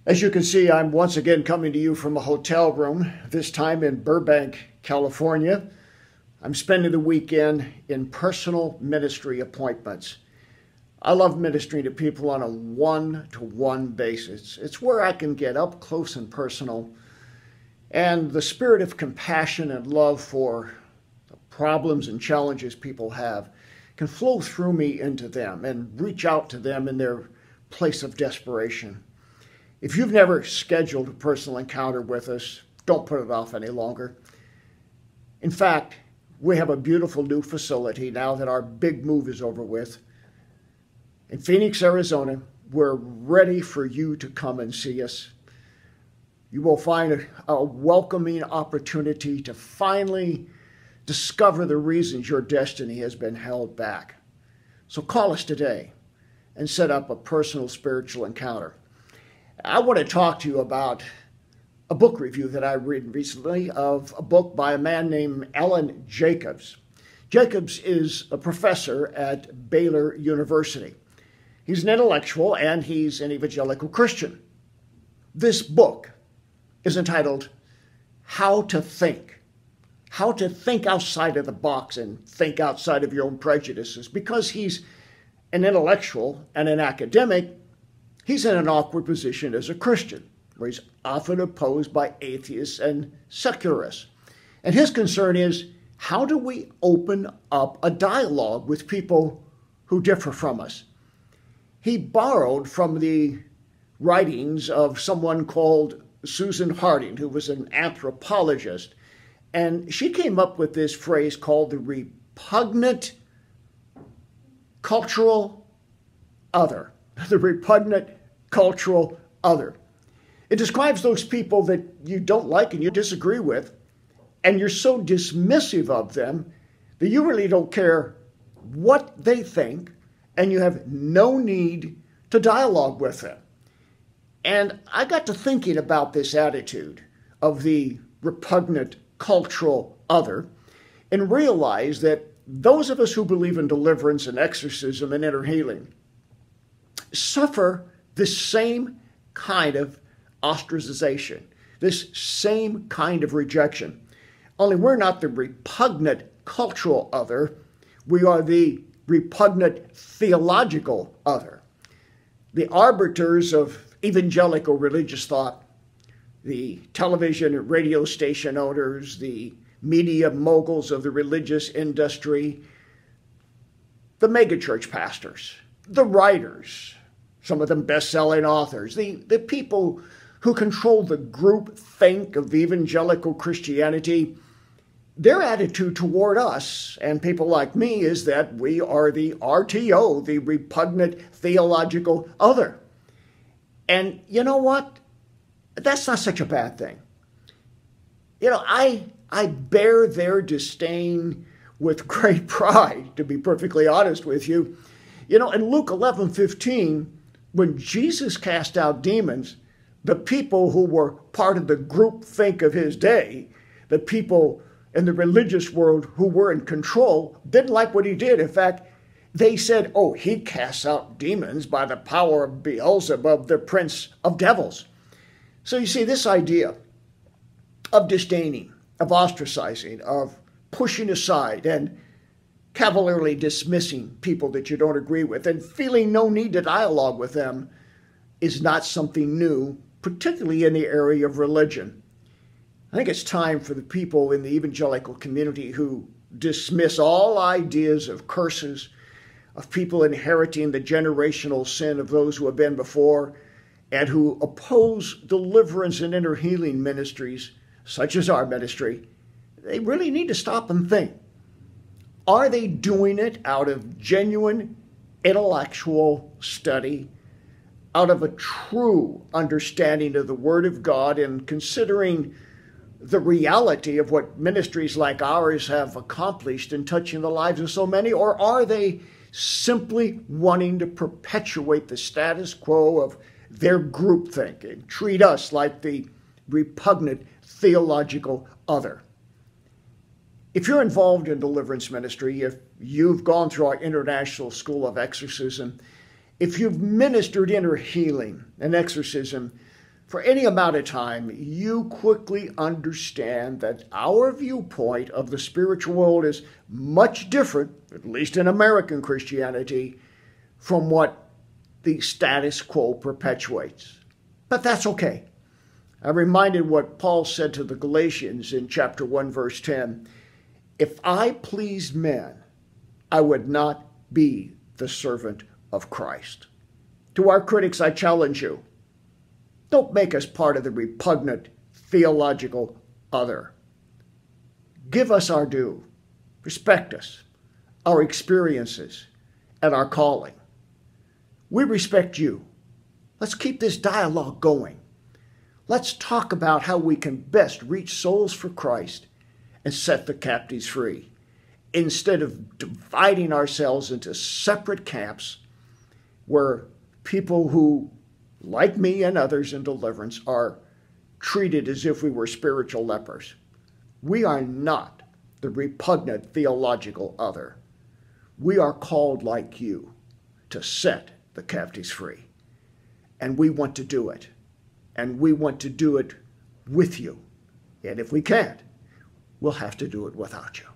As you can see, I'm once again coming to you from a hotel room, this time in Burbank, California. I'm spending the weekend in personal ministry appointments. I love ministering to people on a one-to-one basis. It's where I can get up close and personal, and the spirit of compassion and love for the problems and challenges people have can flow through me into them and reach out to them in their place of desperation. If you've never scheduled a personal encounter with us, don't put it off any longer. In fact, we have a beautiful new facility now that our big move is over with. In Phoenix, Arizona, we're ready for you to come and see us. You will find a welcoming opportunity to finally discover the reasons your destiny has been held back. So call us today and set up a personal spiritual encounter. I want to talk to you about a book review that I read recently of a book by a man named Alan Jacobs. Jacobs is a professor at Baylor University. He's an intellectual and he's an evangelical Christian. This book is entitled How to Think Outside of the Box and Think Outside of Your Own Prejudices. Because he's an intellectual and an academic, he's in an awkward position as a Christian, where he's often opposed by atheists and secularists. And his concern is, how do we open up a dialogue with people who differ from us? He borrowed from the writings of someone called Susan Harding, who was an anthropologist, and she came up with this phrase called the repugnant cultural other. The repugnant cultural other. It describes those people that you don't like and you disagree with, and you're so dismissive of them that you really don't care what they think, and you have no need to dialogue with them. And I got to thinking about this attitude of the repugnant cultural other and realized that those of us who believe in deliverance and exorcism and inner healing suffer the same kind of ostracization, this same kind of rejection. Only we're not the repugnant cultural other, we are the repugnant theological other. The arbiters of evangelical religious thought, the television and radio station owners, the media moguls of the religious industry, the megachurch pastors, the writers, some of them best-selling authors, the people who control the group think of evangelical Christianity, their attitude toward us and people like me is that we are the RTO, the repugnant theological other. And you know what? That's not such a bad thing. You know, I bear their disdain with great pride, to be perfectly honest with you. You know, in Luke 11:15, when Jesus cast out demons, the people who were part of the group think of his day, the people in the religious world who were in control, didn't like what he did. In fact, they said, oh, he casts out demons by the power of Beelzebub, the prince of devils. So you see, this idea of disdaining, of ostracizing, of pushing aside and cavalierly dismissing people that you don't agree with and feeling no need to dialogue with them is not something new, particularly in the area of religion. I think it's time for the people in the evangelical community who dismiss all ideas of curses, of people inheriting the generational sin of those who have been before, and who oppose deliverance and inner healing ministries, such as our ministry. They really need to stop and think. Are they doing it out of genuine intellectual study, out of a true understanding of the Word of God and considering the reality of what ministries like ours have accomplished in touching the lives of so many? Or are they simply wanting to perpetuate the status quo of their groupthink and treat us like the repugnant theological other? If you're involved in deliverance ministry, if you've gone through our International School of Exorcism, if you've ministered inner healing and exorcism, for any amount of time, you quickly understand that our viewpoint of the spiritual world is much different, at least in American Christianity, from what the status quo perpetuates. But that's okay. I'm reminded what Paul said to the Galatians in chapter 1, verse 10. If I pleased men, I would not be the servant of Christ. To our critics, I challenge you. Don't make us part of the repugnant theological other. Give us our due. Respect us, our experiences, and our calling. We respect you. Let's keep this dialogue going. Let's talk about how we can best reach souls for Christ and set the captives free, instead of dividing ourselves into separate camps where people who, like me and others in deliverance, are treated as if we were spiritual lepers. We are not the repugnant theological other. We are called, like you, to set the captives free. And we want to do it. And we want to do it with you. And if we can't, we'll have to do it without you.